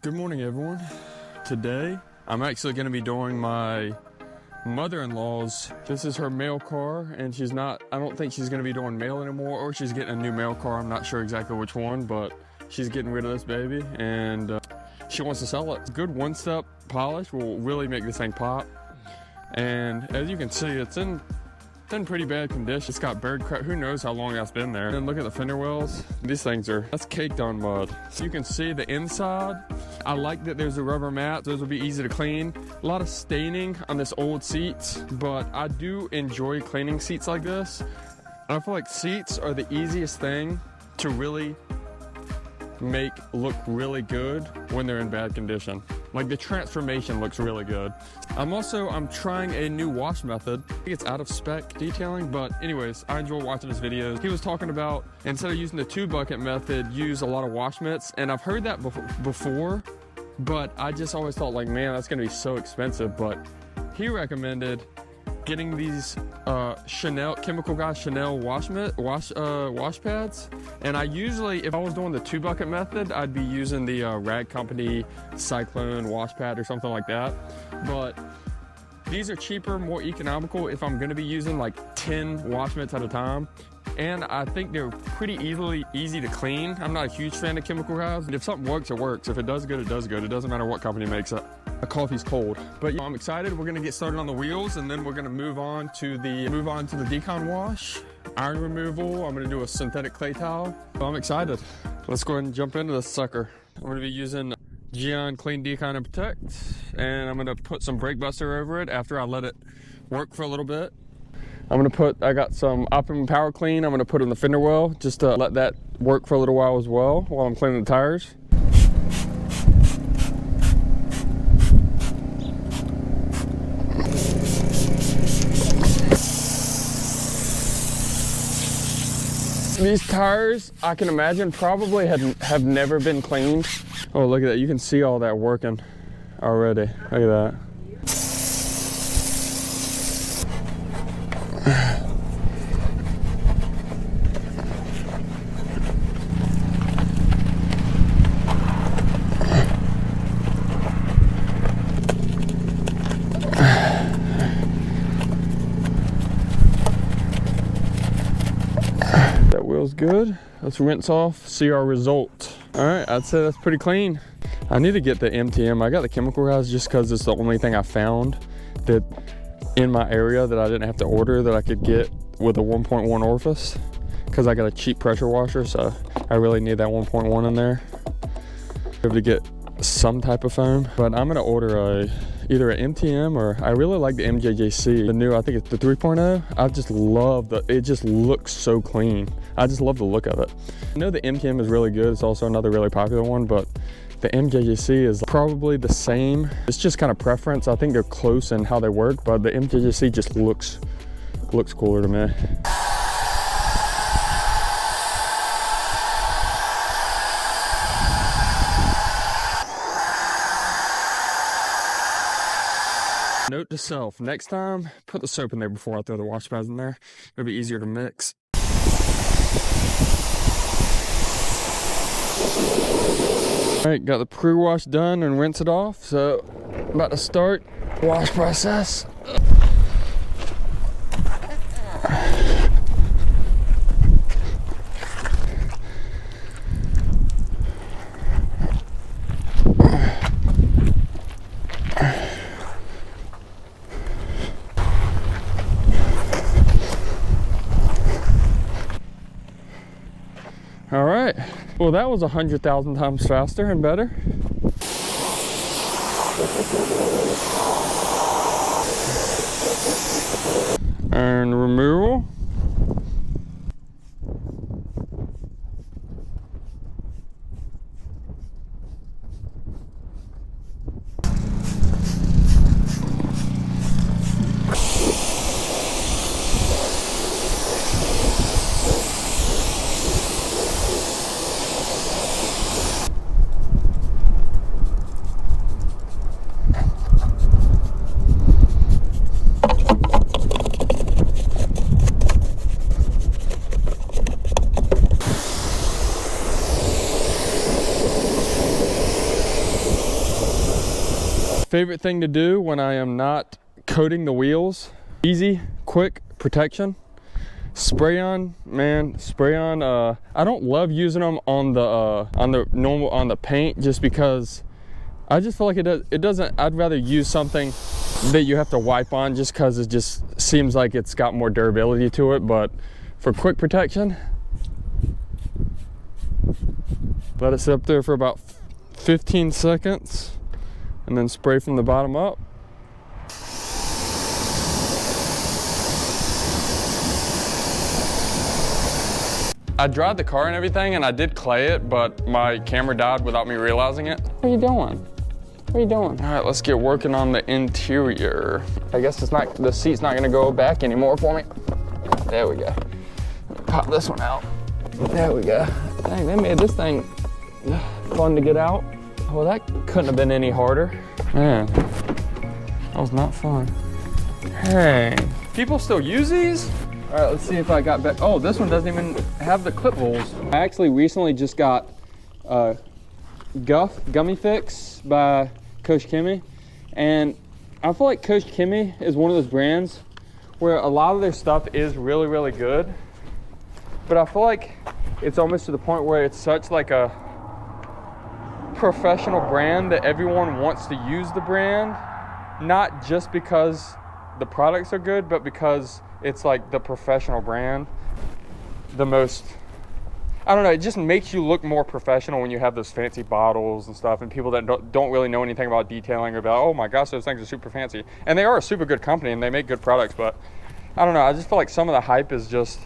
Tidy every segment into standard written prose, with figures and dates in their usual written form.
Good morning, everyone. Today, I'm actually going to be doing my mother-in-law's. This is her mail car, and I don't think she's going to be doing mail anymore, or she's getting a new mail car. I'm not sure exactly which one, but she's getting rid of this baby, and she wants to sell it. Good one-step polish will really make this thing pop. And as you can see, it's in pretty bad condition. It's got bird crap. Who knows how long that's been there. And look at the fender wells. These things that's caked on mud. So you can see the inside. I like that there's a rubber mat. Those will be easy to clean. A lot of staining on this old seats, but I do enjoy cleaning seats like this. And I feel like seats are the easiest thing to really make look really good when they're in bad condition. Like the transformation looks really good. I'm trying a new wash method. I think it's out of spec detailing, but anyways, I enjoy watching his videos. He was talking about, instead of using the 2-bucket method, use a lot of wash mitts. And I've heard that before, but I just always thought like, man, that's gonna be so expensive. But he recommended getting these Chemical Guy Chanel wash pads. And I usually, if I was doing the 2-bucket method, I'd be using the Rag Company Cyclone wash pad or something like that. But these are cheaper, more economical if I'm gonna be using like 10 wash mitts at a time. And I think they're pretty easy to clean. I'm not a huge fan of Chemical Guys. If something works, it works. If it does good, it does good. It doesn't matter what company makes it. The coffee's cold. But I'm excited. We're gonna get started on the wheels, and then we're gonna move on to the decon wash, iron removal. I'm gonna do a synthetic clay towel. So I'm excited. Let's go ahead and jump into this sucker. I'm gonna be using Gyeon Clean Decon and Protect, and I'm gonna put some brake buster over it after I let it work for a little bit. I got some Optimum Power Clean. I'm gonna put in the fender well just to let that work for a little while as well while I'm cleaning the tires. These tires, I can imagine, probably have never been cleaned. Oh, look at that. You can see all that working already. Look at that. That wheel's good. Let's rinse off, see our result. All right, I'd say that's pretty clean. I need to get the MTM. I got the Chemical Guys just because it's the only thing I found that in my area that I didn't have to order that I could get with a 1.1 orifice, because I got a cheap pressure washer, so I really need that 1.1 in there. Able to get some type of foam, but I'm gonna order either an MTM or I really like the MJJC, the new, I think it's the 3.0. I just love it just looks so clean. I just love the look of it. I know the MTM is really good. It's also another really popular one, but the MJJC is probably the same. It's just kind of preference. I think they're close in how they work, but the MJJC just looks cooler to me. Note to self, next time, put the soap in there before I throw the wash pads in there. It'll be easier to mix. All right, got the pre-wash done and rinse it off. So, about to start wash process. All right, well that was 100,000 times faster and better. Iron removal. favorite thing to do when I am not coating the wheels. Easy, quick protection. Spray on, man, spray on. I don't love using them on the paint just because I just feel like it doesn't, I'd rather use something that you have to wipe on just because it just seems like it's got more durability to it. But for quick protection, let it sit up there for about 15 seconds and then spray from the bottom up. I dried the car and everything, and I did clay it, but my camera died without me realizing it. What are you doing? What are you doing? All right, let's get working on the interior. I guess the seat's not gonna go back anymore for me. There we go. Pop this one out. There we go. Dang, they made this thing fun to get out. Well, that couldn't have been any harder. Man, that was not fun. Hey, people still use these? All right, let's see if I got back. Oh, this one doesn't even have the clip holes. I actually recently just got Guff Gummy Fix by Coach Kimmy. And I feel like Coach Kimmy is one of those brands where a lot of their stuff is really, really good. But I feel like it's almost to the point where it's such like a professional brand that everyone wants to use the brand, not just because the products are good, but because it's like the professional brand. The most, I don't know, it just makes you look more professional when you have those fancy bottles and stuff, and people that don't really know anything about detailing are about, oh my gosh, those things are super fancy. And they are a super good company and they make good products, but I don't know, I just feel like some of the hype is just,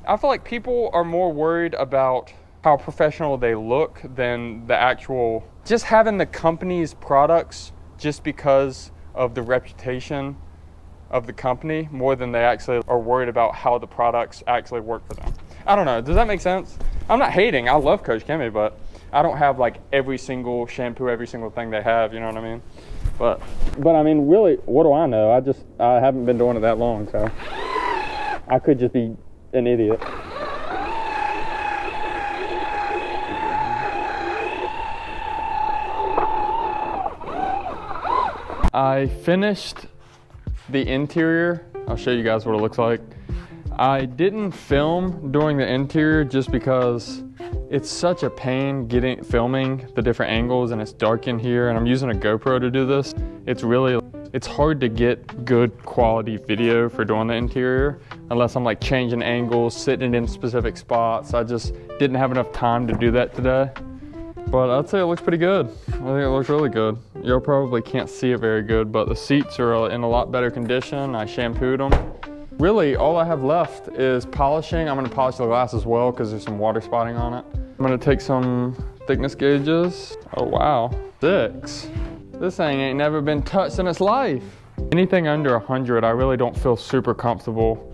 I feel like people are more worried about how professional they look than the actual, just having the company's products just because of the reputation of the company more than they actually are worried about how the products actually work for them. I don't know, does that make sense? I'm not hating, I love Coach Kimmy, but I don't have like every single shampoo, every single thing they have, you know what I mean? But I mean, really, what do I know? I haven't been doing it that long, so I could just be an idiot. I finished the interior. I'll show you guys what it looks like. I didn't film during the interior just because it's such a pain filming the different angles, and it's dark in here, and I'm using a GoPro to do this. It's hard to get good quality video for doing the interior unless I'm like changing angles, sitting in specific spots. I just didn't have enough time to do that today. But I'd say it looks pretty good. I think it looks really good. Y'all probably can't see it very good, but the seats are in a lot better condition. I shampooed them. Really, all I have left is polishing. I'm gonna polish the glass as well because there's some water spotting on it. I'm gonna take some thickness gauges. Oh wow, 6. This thing ain't never been touched in its life. Anything under 100, I really don't feel super comfortable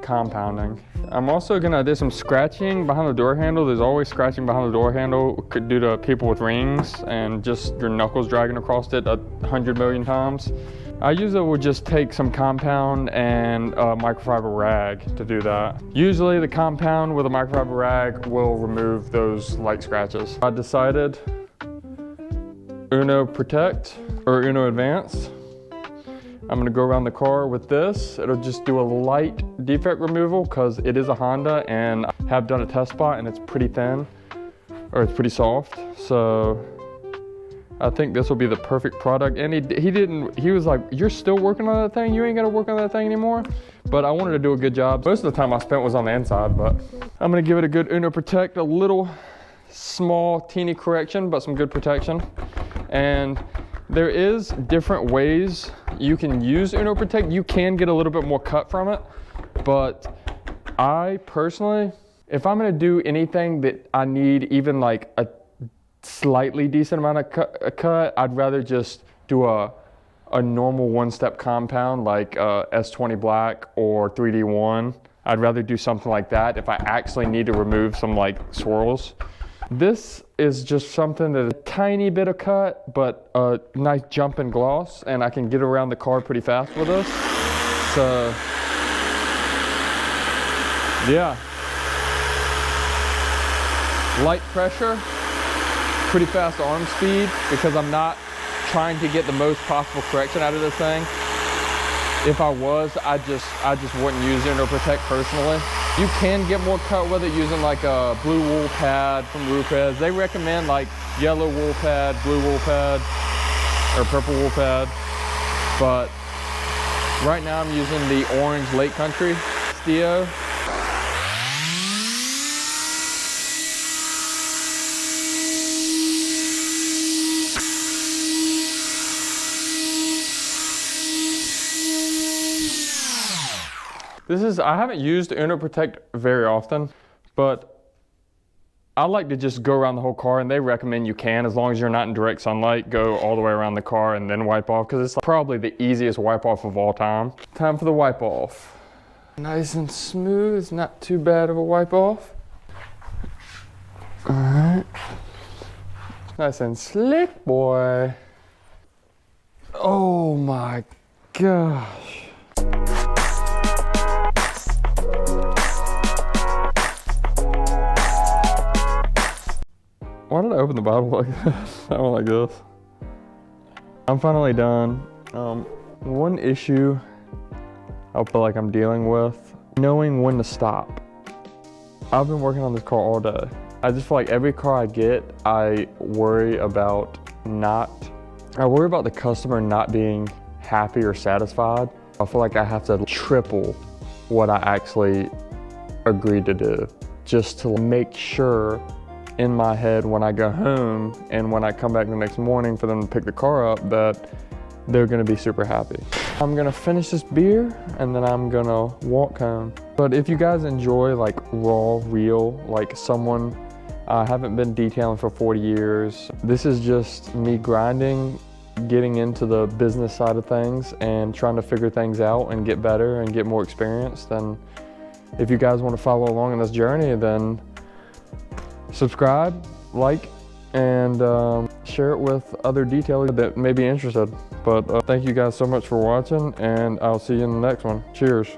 compounding. I'm also gonna do some scratching behind the door handle. There's always scratching behind the door handle due to people with rings and just your knuckles dragging across it 100 million times. I usually would just take some compound and a microfiber rag to do that. Usually the compound with a microfiber rag will remove those light scratches. I decided Uno Protect or Uno Advanced. I'm gonna go around the car with this. It'll just do a light defect removal because it is a Honda, and I have done a test spot and it's pretty thin, or it's pretty soft. So I think this will be the perfect product. And he was like, you're still working on that thing? You ain't gotta work on that thing anymore? But I wanted to do a good job. Most of the time I spent was on the inside, but I'm gonna give it a good Uno Protect, a little small teeny correction, but some good protection. And there is different ways you can use Uno Protect. You can get a little bit more cut from it, but I personally, if I'm gonna do anything that I need even like a slightly decent amount of cut, I'd rather just do a normal one-step compound like S20 Black or 3D1. I'd rather do something like that if I actually need to remove some like swirls. This is just something that a tiny bit of cut, but a nice jump and gloss, and I can get around the car pretty fast with this. So, yeah. Light pressure, pretty fast arm speed because I'm not trying to get the most possible correction out of this thing. If I was, I just wouldn't use Interprotect personally. You can get more cut with it using like a blue wool pad from Rupes. They recommend like yellow wool pad, blue wool pad, or purple wool pad. But right now I'm using the orange Lake Country Stio. I haven't used Interprotect very often, but I like to just go around the whole car, and they recommend you can, as long as you're not in direct sunlight, go all the way around the car and then wipe off, because it's probably the easiest wipe off of all time. Time for the wipe off. Nice and smooth, not too bad of a wipe off. All right. Nice and slick, boy. Oh my gosh. Why did I open the Bible like this? I went like this. I'm finally done. One issue I feel like I'm dealing with, knowing when to stop. I've been working on this car all day. I just feel like every car I get, I worry about the customer not being happy or satisfied. I feel like I have to triple what I actually agreed to do, just to make sure in my head when I go home and when I come back the next morning for them to pick the car up that they're gonna be super happy. I'm gonna finish this beer and then I'm gonna walk home. But if you guys enjoy like raw, real, like someone, I haven't been detailing for 40 years. This is just me grinding, getting into the business side of things and trying to figure things out and get better and get more experience. Then if you guys want to follow along in this journey, then subscribe, like, and share it with other detailers that may be interested. But thank you guys so much for watching, and I'll see you in the next one. Cheers.